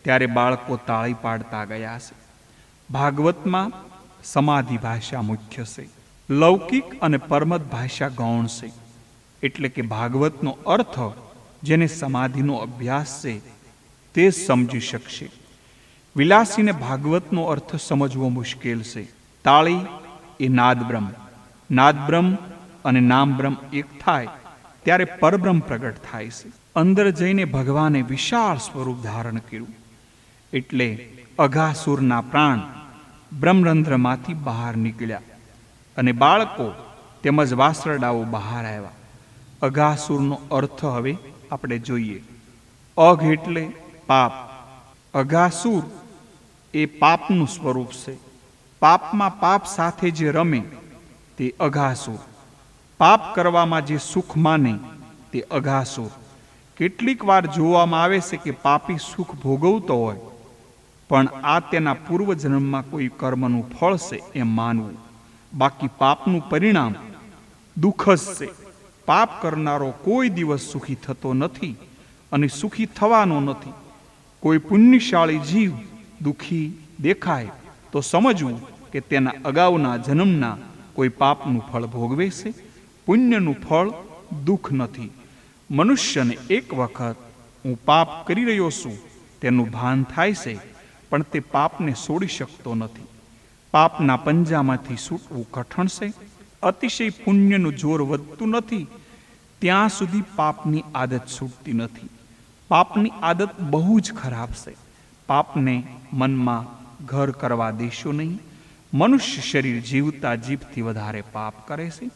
ત્યારે બાળકો તાળી પાડતા ગયા છે. ભાગવતમાં સમાધિ ભાષા મુખ્ય છે. લૌકિક અને પરમત ભાષા ગૌણ છે. એટલે કે ભાગવતનો અર્થ જેને સમાધિનો અભ્યાસ છે તે સમજી શકશે. વિલાસીને ભાગવતનો અર્થ સમજવો મુશ્કેલ છે. તાળી એ નાદબ્રહ્મ, નાદબ્રહ્મ અને નામબ્રહ્મ એક થાય ત્યારે પરબ્રહ્મ પ્રગટ થાય છે. અંદર જઈને ભગવાને વિશાળ સ્વરૂપ ધારણ કર્યું. એટલે અઘાસુરના પ્રાણ બ્રહ્મરંધ્રમાંથી બહાર નીકળ્યા અને બાળકો તેમજ વાસરડાઓ બહાર આવ્યા. અઘાસુરનો અર્થ હવે આપણે જોઈએ. અઘ એટલે પાપ. અઘાસુર એ પાપનું સ્વરૂપ છે. પાપમાં પાપ સાથે જે રમે તે અઘાસુર. પાપ કરવામાં જે સુખ માને તે અઘાસુર. કેટલીક વાર જોવામાં આવે છે કે પાપી સુખ ભોગવતો હોય, પણ આ તેના પૂર્વજન્મમાં કોઈ કર્મનું ફળ છે એમ માનવું. બાકી પાપનું પરિણામ દુઃખ જ છે. પાપ કરનારો કોઈ દિવસ સુખી થતો નથી અને સુખી થવાનો નથી. કોઈ પુણ્યશાળી જીવ દુઃખી દેખાય તો સમજવું કે તેના અગાઉના જન્મના કોઈ પાપનું ફળ ભોગવે છે. પુણ્યનું ફળ દુઃખ નથી. મનુષ્યને એક વખત હું પાપ કરી રહ્યો છું તેનું ભાન થાય છે, પણ તે પાપને છોડી શકતો નથી. પાપના પંજામાંથી છૂટવું કઠણ છે. અતિશય પુણ્યનું જોર વધતું નથી ત્યાં સુધી પાપની આદત છૂટતી નથી. પાપની આદત બહુ જ ખરાબ છે. પાપને મનમાં ઘર કરવા દેશો નહીં. મનુષ્ય શરીર જીવતા જીભથી વધારે પાપ કરે છે.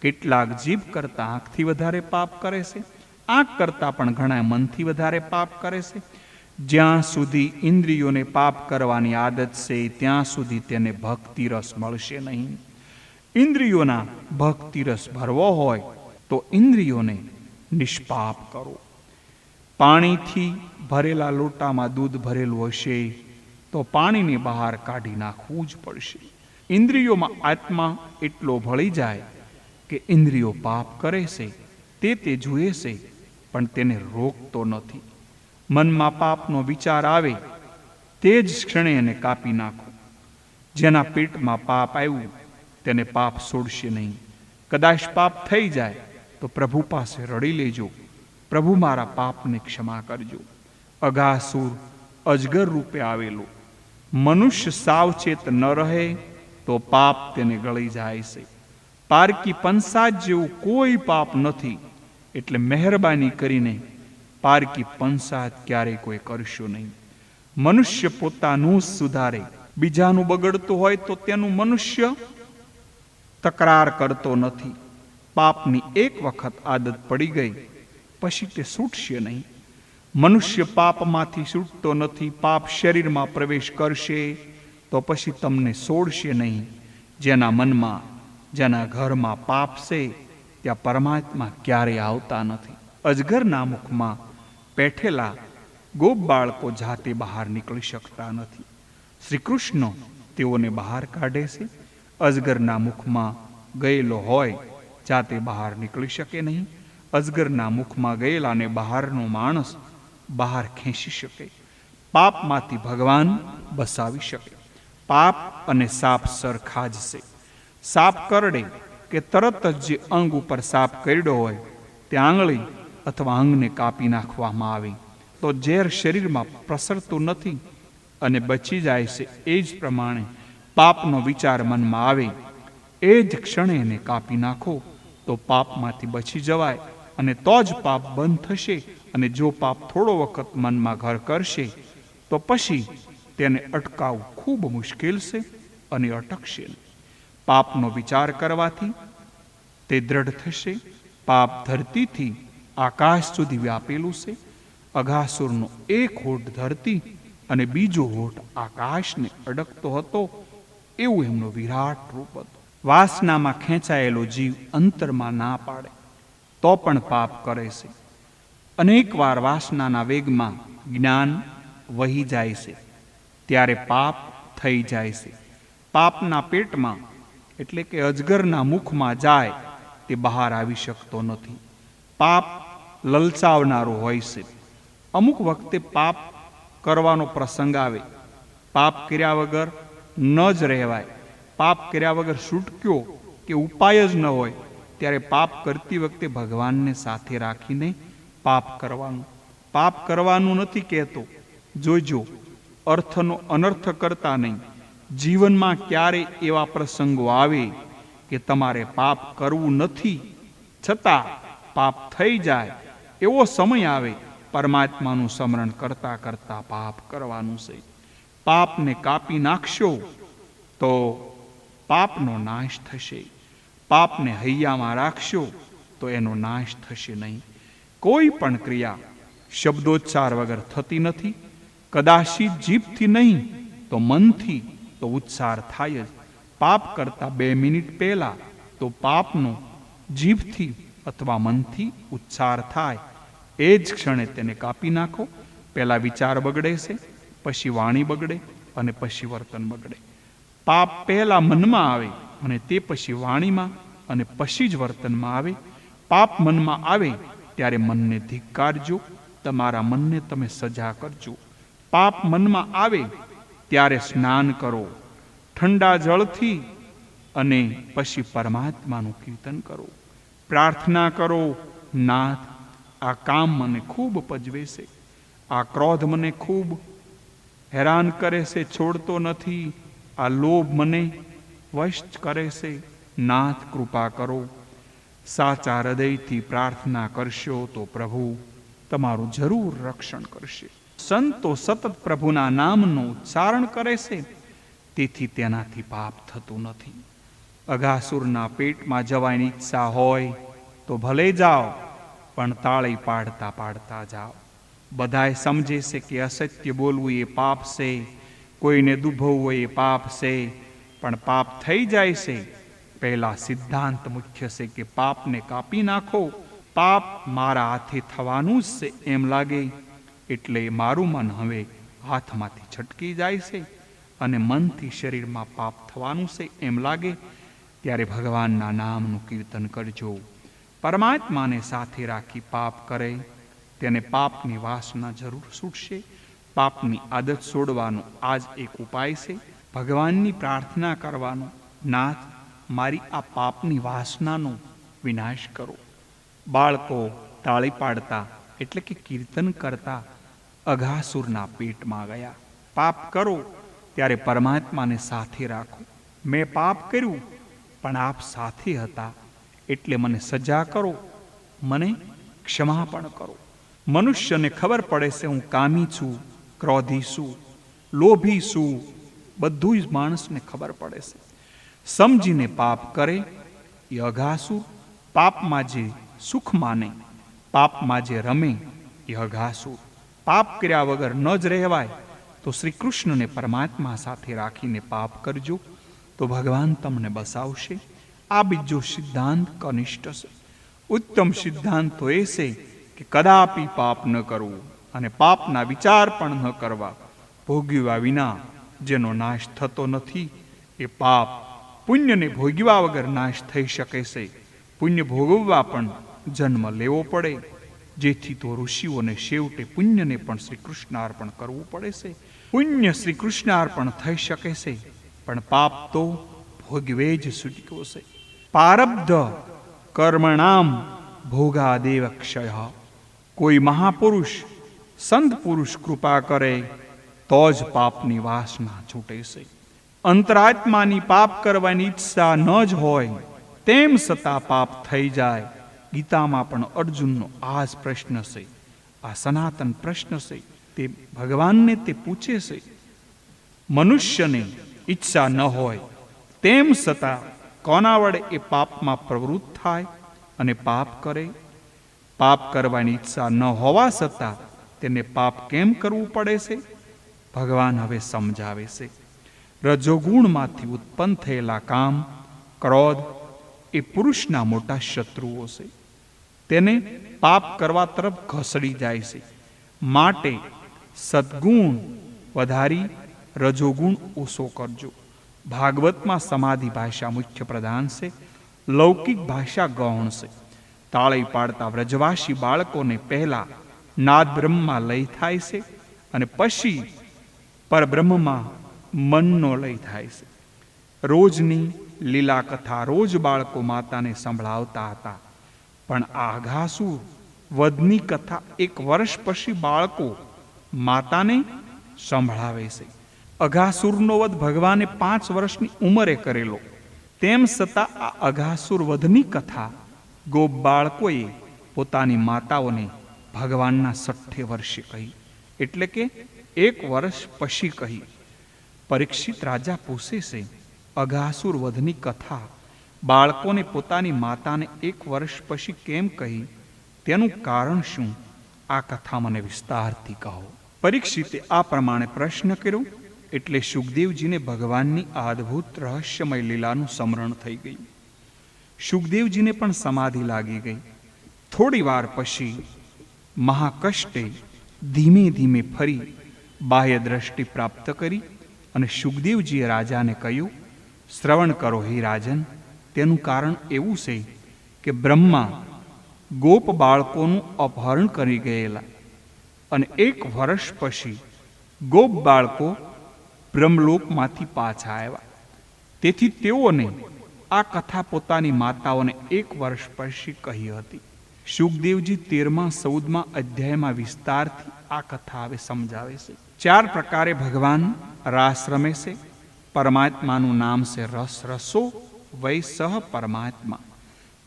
કેટલાક જીભ કરતાં આંખથી વધારે પાપ કરે છે. આંખ કરતાં પણ ઘણા મનથી વધારે પાપ કરે છે. જ્યાં સુધી ઇન્દ્રિયોને પાપ કરવાની આદત છે ત્યાં સુધી તેને ભક્તિ રસ મળશે નહીં. ઇન્દ્રિયોના ભક્તિ રસ ભરવો હોય તો ઇન્દ્રિયોને નિષ્પાપ કરો. પાણીથી ભરેલા લોટામાં દૂધ ભરેલું હશે તો પાણીને બહાર કાઢી નાખવું જ પડશે. ઇન્દ્રિયોમાં આત્મા એટલો ભળી જાય કે ઇન્દ્રિયો પાપ કરે છે તે જુએ છે, પણ તેને રોકતો નથી. મનમાં પાપનો વિચાર આવે તે જ ક્ષણે એને કાપી નાખો. જેના પેટમાં પાપ આવ્યું તેને પાપ છોડશે નહીં. કદાચ પાપ થઈ જાય તો પ્રભુ પાસે રડી લેજો, પ્રભુ મારા પાપને ક્ષમા કરજો. અઘાસુર અજગર રૂપે આવેલો. મનુષ્ય સાવચેત ન રહે તો પાપ તેને ગળી જાય છે. પારકી પંસાદ જેવું કોઈ પાપ નથી, એટલે મહેરબાની કરીને પારકી પંસાદ ક્યારેય કોઈ કરશો નહીં. મનુષ્ય પોતાનું જ સુધારે, બીજાનું બગડતું હોય તો તેનું મનુષ્ય તકરાર કરતો નથી. પાપની એક વખત આદત પડી ગઈ પછી તે છૂટશે નહીં. મનુષ્ય પાપમાંથી છૂટતો નથી. પાપ શરીરમાં પ્રવેશ કરશે તો પછી તમને છોડશે નહીં. જેના મનમાં, જેના ઘરમાં પાપ છે ત્યાં પરમાત્મા ક્યારેય આવતા નથી. અજગરના મુખમાં પેઠેલા ગોપ બાળકો જાતે બહાર નીકળી શકતા નથી. શ્રી કૃષ્ણ તેઓને બહાર કાઢે છે. અજગરના મુખમાં ગયેલો હોય જાતે બહાર નીકળી શકે નહીં. અજગરના મુખમાં ગયેલાને બહારનો માણસ બહાર ખેંચી શકે. પાપમાંથી ભગવાન બસાવી શકે. પાપ અને સાપ સરખા જ છે. સાપ કરડે કે તરત જ જે અંગ ઉપર સાપ કરડ્યો હોય તે આંગળી અથવા અંગને કાપી નાખવામાં આવે તો ઝેર શરીરમાં પ્રસરતું નથી અને બચી જાય છે. એ જ પ્રમાણે પાપનો વિચાર મનમાં આવે એ જ ક્ષણે એને કાપી નાખો તો પાપમાંથી બચી જવાય અને તો જ પાપ બંધ થશે. અને જો પાપ થોડો વખત મનમાં ઘર કરશે તો પછી તેને અટકાવવું ખૂબ મુશ્કેલ છે અને અટકશે. પાપનો વિચાર કરવાથી તે દ્રઢ થશે. પાપ ધરતીથી આકાશ સુધી વ્યાપેલું છે. અઘાસુરનો એક હોઠ ધરતી અને બીજો હોઠ આકાશને અડકતો હતો, એવું એમનો વિરાટ રૂપ હતું. વાસનામાં ખેંચાયેલો જીવ અંતરમાં ના પાડે તો પણ પાપ કરે છે. અનેક વાર વાસનાના વેગમાં જ્ઞાન વહી જાય છે ત્યારે પાપ થઈ જાય છે. પાપના પેટમાં એટલે કે અજગરના મુખમાં જાય તે બહાર આવી શકતો નથી. પાપ લલચાવનારો હોય છે. અમુક વખતે પાપ કરવાનો પ્રસંગ આવે, પાપ કર્યા વગર ન જ રહેવાય, પાપ કર્યા વગર છૂટક્યો કે ઉપાય જ ન હોય, ત્યારે પાપ કરતી વખતે ભગવાનને સાથે રાખીને પાપ કરવાનું. પાપ કરવાનું નથી કહેતો, જોજો અર્થનો અનર્થ કરતા નહીં. જીવનમાં ક્યારે એવા પ્રસંગો આવે કે તમારે પાપ કરવું નથી છતાં પાપ થઈ જાય, એવો સમય આવે પરમાત્માનું સ્મરણ કરતા કરતા પાપ કરવાનું છે. પાપને કાપી નાખશો તો પાપનો નાશ થશે. પાપને હૈયામાં રાખશો તો એનો નાશ થશે નહીં. કોઈ પણ ક્રિયા શબ્દોચ્ચાર વગર થતી નથી. કદાચિત જીભથી નહીં તો મનથી તો ઉચ્ચાર થાય જ. પાપ કરતા 2 મિનિટ પહેલા તો પાપનો જીભથી અથવા મનથી ઉચ્ચાર થાય. એ જ ક્ષણે તેને કાપી નાખો. પહેલા વિચાર બગડે છે, પછી વાણી બગડે અને પછી વર્તન બગડે. પાપ પહેલા મનમાં આવે અને તે પછી વાણીમાં અને પછી જ વર્તનમાં આવે. પાપ મનમાં આવે ત્યારે મનને ધિક્કારજો. તમારા મનને તમે સજા કરજો. પાપ મનમાં આવે ત્યારે સ્નાન કરો ઠંડા જળથી અને પછી પરમાત્માનું કીર્તન કરો. પ્રાર્થના કરો, નાથ, આ કામ મને ખૂબ પજવે છે, આ ક્રોધ મને ખૂબ હેરાન કરે છે, છોડતો નથી, આ લોભ મને વશ કરે છે, નાથ કૃપા કરો. સાચા હૃદયથી પ્રાર્થના કરશો તો પ્રભુ તમારું જરૂર રક્ષણ કરશે. સંતો સતત પ્રભુના નામનું ઉચ્ચારણ કરે છે, તેથી તેનાથી પાપ થતું નથી. અઘાસુરના પેટમાં જવાની ઈચ્છા હોય તો ભલે જાઓ, પણ તાળી પાડતા પાડતા જાઓ. બધાય સમજે છે કે અસત્ય બોલવું એ પાપ છે, કોઈને દુભવવું એ પાપ છે, પણ પાપ થઈ જાય છે. પહેલા સિદ્ધાંત મુખ્ય છે કે પાપને કાપી નાખો. પાપ મારા હાથે થવાનું જ છે એમ લાગે એટલે મારું મન હવે હાથમાંથી છટકી જાય છે અને મનથી શરીરમાં પાપ થવાનું છે એમ લાગે ત્યારે ભગવાનના નામનું કીર્તન કરજો. પરમાત્માને સાથે રાખી પાપ કરે તેને પાપની વાસના જરૂર છૂટશે. પાપની આદત છોડવાનો આ જ એક ઉપાય છે. ભગવાનની પ્રાર્થના કરવાનો, નાથ મારી આ પાપની વાસનાનો વિનાશ કરો. બાળકો તાળી પાડતા એટલે કે કીર્તન કરતા અઘાસુરના પેટમાં ગયા. પાપ કરો ત્યારે પરમાત્માને સાથે રાખો. મેં પાપ કર્યું પણ આપ સાથે હતા એટલે મને સજા કરો, મને ક્ષમા પણ કરો. મનુષ્યને ખબર પડે છે હું કામી છું, ક્રોધી છું, લોભી છું, બધું જ માણસને ખબર પડે છે. સમજીને પાપ કરે એ અઘાસુર. પાપમાં જે સુખ માને, પાપમાં જે રમે એ અઘાસુર. પાપ કર્યા વગર ન જ રહેવાય તો શ્રી કૃષ્ણને પરમાત્મા સાથે રાખીને પાપ કરજો તો ભગવાન તમને બસાવશે. આ બીજો સિદ્ધાંત કનિષ્ઠ છે. ઉત્તમ સિદ્ધાંત તો એ છે કે કદાપી પાપ ન કરવું અને પાપના વિચાર પણ ન કરવા. ભોગવ્યા વિના જેનો નાશ થતો નથી એ પાપ. પુણ્યને ભોગવ્યા વગર નાશ થઈ શકે છે. પુણ્ય ભોગવવા પણ જન્મ લેવો પડે, જેથી તો ઋષિઓને છેવટે પુણ્યને પણ શ્રી કૃષ્ણ અર્પણ કરવું પડે છે. પુણ્ય શ્રી કૃષ્ણ અર્પણ થઈ શકે છે, પણ પાપ તો ભોગવે જ છૂટક્યો છે. પારબ્ધ કર્મણામ ભોગાદેવ ક્ષય. કોઈ મહાપુરુષ સંત પુરુષ કૃપા કરે તો જ પાપની વાસના છૂટે છે. અંતરાત્માની પાપ કરવાની ઈચ્છા ન જ હોય તેમ છતાં પાપ થઈ જાય. ગીતામાં પણ અર્જુનનો આ જ પ્રશ્ન છે, આ સનાતન પ્રશ્ન છે. તે ભગવાનને તે પૂછે છે. મનુષ્યને ઈચ્છા ન હોય તેમ છતાં કોના વડે એ પાપમાં પ્રવૃત્ત થાય અને પાપ કરે? પાપ કરવાની ઈચ્છા ન હોવા છતાં તેને પાપ કેમ કરવું પડે છે? ભગવાન હવે સમજાવે છે. રજોગુણમાંથી ઉત્પન્ન થયેલા કામ, ક્રોધ એ પુરુષના મોટા શત્રુઓ છે. તેને પાપ કરવા તરફ ઘસડી જાય છે. માટે સદગુણ વધારી રજોગુણ ઓછો કરજો. ભાગવતમાં સમાધિ ભાષા મુખ્ય પ્રધાન છે, લૌકિક ભાષા ગૌણ છે. તાળી પાડતા વ્રજવાસી બાળકોને પહેલા નાદ બ્રહ્મમાં લય થાય છે અને પછી પરબ્રહ્મમાં મનનો લય થાય છે. રોજની લીલા કથા રોજ બાળકો માતાને સંભળાવતા હતા, પણ આ અઘાસુર વધની કથા 1 વર્ષ પછી બાળકો માતાને સંભળાવે છે. અઘાસુરનો વધ ભગવાને 5 વર્ષની ઉંમરે કરેલો. તેમ છતાં આ અઘાસુર વધની કથા ગોપ બાળકોએ પોતાની માતાઓને ભગવાનના 60 વર્ષે કહી, એટલે કે 1 વર્ષ પછી કહી. પરીક્ષિત રાજા પૂછે છે અઘાસુર વધની કથા બાળકોને પોતાની માતાને 1 વર્ષ પછી કેમ કહી, તેનું કારણ શું? આ કથા મને વિસ્તારથી કહો. પરીક્ષિતે આ પ્રમાણે પ્રશ્ન કર્યો એટલે સુખદેવજીને ભગવાનની અદ્ભુત રહસ્યમય લીલાનું સ્મરણ થઈ ગયું. સુખદેવજીને પણ સમાધિ લાગી ગઈ. થોડી વાર પછી મહાકષ્ટે ધીમે ધીમે ફરી બાહ્ય દ્રષ્ટિ પ્રાપ્ત કરી અને સુખદેવજીએ રાજાને કહ્યું, શ્રવણ કરો હે રાજન. તેનું કારણ એવું છે કે બ્રહ્મા ગોપ બાળકોનું અપહરણ કરી ગયેલા અને 1 વર્ષ પછી ગોપ બાળકો બ્રહ્મલોકમાંથી પાછા આવ્યા. તેથી તેઓને આ કથા પોતાની માતાઓને 1 વર્ષ પછી કહી હતી. સુખદેવજી 13મા-14મા અધ્યાયમાં વિસ્તારથી આ કથા હવે સમજાવે છે. 4 પ્રકારે ભગવાન રાસ રમે છે. પરમાત્માનું નામ છે રસ. રસો વૈ સહ પરમાત્મા.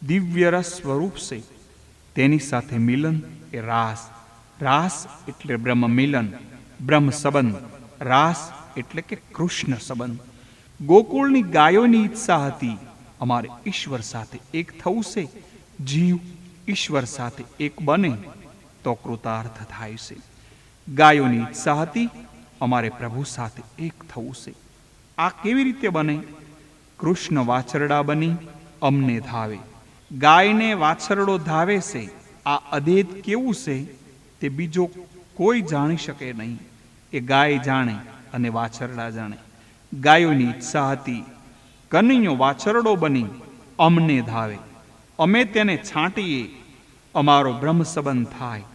દિવ્ય રસ સ્વરૂપ છે, તેની સાથે મિલન એ રાસ. રાસ એટલે બ્રહ્મ મિલન, બ્રહ્મ સંબંધ. રાસ એટલે કે કૃષ્ણ સંબંધ. ગોકુળની ગાયોની ઈચ્છા હતી અમારે ઈશ્વર સાથે એક થવું છે. જીવ ઈશ્વર સાથે એક બને તો કૃતાર્થ થાય છે. ગાયોની ઈચ્છા હતી અમારે પ્રભુ સાથે એક થવું છે. આ કેવી રીતે બને? કૃષ્ણ વાછરડા બની અમને ધાવે. ગાયને વાછરડો ધાવે છે. આ અદેદ કેવું છે તે બીજો કોઈ જાણી શકે નહીં. એ ગાય જાણે અને વાછરડા જાણે. ગાયોની ઈચ્છા હતી કનૈયો વાછરડો બની અમને ધાવે, અમે તેને છાંટીએ, અમારો બ્રહ્મ સંબંધ થાય.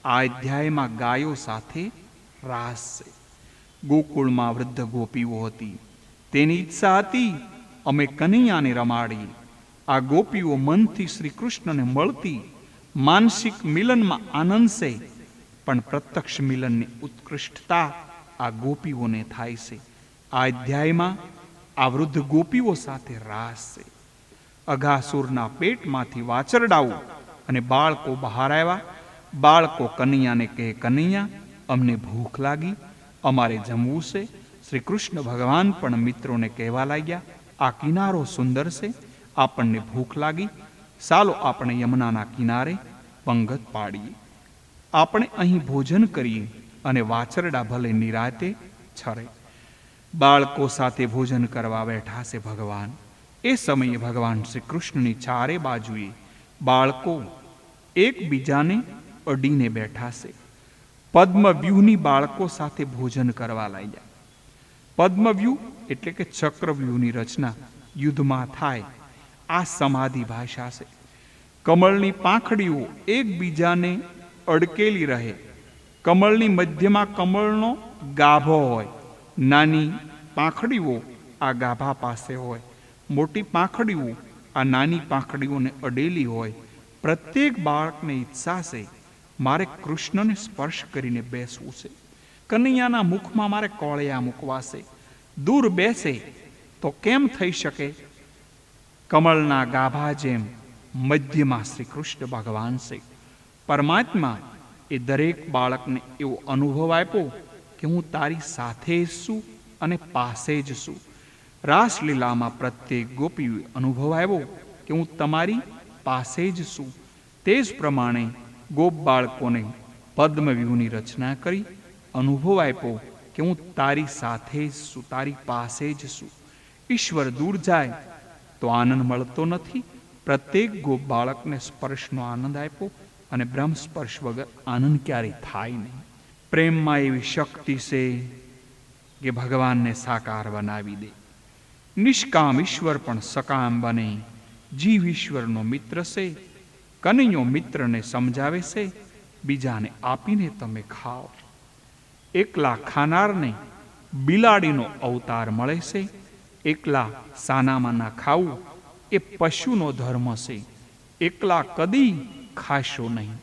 આ અધ્યાયમાં ગાયો સાથે રાસ છે. ગોકુળમાં વૃદ્ધ ગોપીઓ હતી. તેની ઈચ્છા હતી અમે કનૈયાને રમાડીએ. આ ગોપીઓ મનથી શ્રી કૃષ્ણને મળતી માનસિક મિલનમાં આનંદ છે, પણ પ્રત્યક્ષ મિલનની ઉત્કૃષ્ટતા આ ગોપીઓને થાય છે. આ અધ્યાયમાં આ વૃદ્ધ ગોપીઓ સાથે રાસ છે. અઘાસુરના પેટમાંથી વાછરડાઓ અને બાળકો બહાર આવ્યા. બાળકો કનૈયાને કહે, કનૈયા અમને ભૂખ લાગી, અમારે જમવું છે. શ્રી કૃષ્ણ ભગવાન પણ મિત્રોને કહેવા લાગ્યા, આ કિનારો સુંદર છે, આપણને ભૂખ લાગી, ચાલો આપણે યમુનાના કિનારે પંગત પાડીએ. આપણે અહીં ભોજન કરીએ અને વાછરડા ભલે નિરાતે છરે. બાળકો સાથે ભોજન કરવા બેઠા છે ભગવાન. એ સમયે ભગવાન શ્રી કૃષ્ણની ચારે બાજુએ બાળકો એકબીજાને અડીને બેઠા છે. પદ્મવ્યૂહની બાળકો સાથે ભોજન કરવા લાગ્યા. પદ્મવ્યૂહ એટલે કે ચક્રવ્યૂહની રચના યુદ્ધમાં થાય, આ સમાધિ ભાષા છે. કમળની પાંખડીઓ એકબીજાને અડકેલી રહે. કમળની મધ્યમાં કમળનો ગાભો હોય. નાની પાંખડીઓ આ ગાભા પાસે હોય. મોટી પાંખડીઓ આ નાની પાંખડીઓને અડેલી હોય. પ્રત્યેક બાળકને ઈચ્છા છે મારે કૃષ્ણને સ્પર્શ કરીને બેસવું છે. કનૈયાના મુખમાં મારે કોળિયા મૂકવા છે. દૂર બેસે તો કેમ થઈ શકે? કમળના ગાભા જેમ મધ્યમાં શ્રી કૃષ્ણ ભગવાન છે. પરમાત્મા એ દરેક બાળકને એવો અનુભવ આપ્યો કે હું તારી સાથે જ છું અને પાસે જ છું. રાસલીલામાં પ્રત્યેક ગોપીએ અનુભવ આવ્યો કે હું તમારી પાસે જ છું. તે જ પ્રમાણે ગોપ બાળકોને પદ્મવ્યૂહની રચના કરી અનુભવ આપ્યો કે હું તારી સાથે જ છું, તારી પાસે જ છું. ઈશ્વર દૂર જાય તો આનંદ મળતો નથી. પ્રત્યેક ગોપ બાળકને સ્પર્શનો આનંદ આપ્યો અને બ્રહ્મ સ્પર્શ વગર આનંદ ક્યારેય થાય નહીં. પ્રેમમાં એવી શક્તિ છે કે ભગવાનને સાકાર બનાવી દે. નિષ્કામ ઈશ્વર પણ સકામ બને. જીવ ઈશ્વરનો મિત્ર છે. કનૈયો મિત્રને સમજાવે છે, બીજાને આપીને તમે ખાઓ. એકલા ખાનારને બિલાડીનો અવતાર મળે છે. એકલા સાનામાં ના ખાવું એ પશુનો ધર્મ છે. એકલા કદી ખાશો નહીં.